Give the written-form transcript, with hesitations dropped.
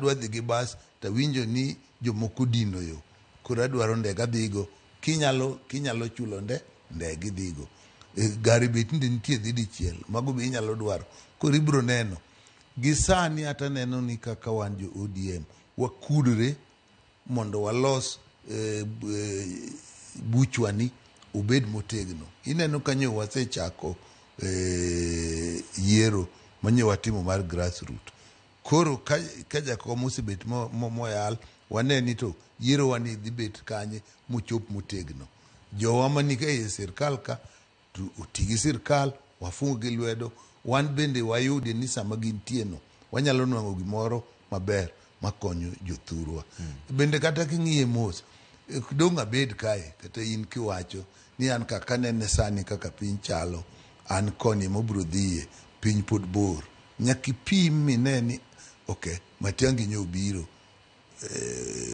adwa dhi gi bas tawinjo ni jomoko dino yo koro adwaro ndege adhigo kinyalo chulo ndege idhigo gari be tinde nitie dhi dichiel mago be inyalo dwaro koro ibiro neno gi sani ata neno ni kaka wan jo ODM wakudre mondo walos buchwani obed motegno. Ineno kanyo wasechako yiero manyo watimo mar grassroot. Koro ka jakom osebet moyal waneni to yiero wani dhi bet kanye mochop motegno. Jowa manika e sirkal ka to otigi sirkal wafungo gi lwedo wan bende wayudi ni sama gintie no wanyalo nwang'o gimoro maber makonyo jothurwa. Bende kata king'iye mos dong' abed kae kata in kiwacho ni an kaka nene sani kaka piny chalo an koni mobro dhiye piny pod bor nyaki pim mineni okay Matiang'i nyo biro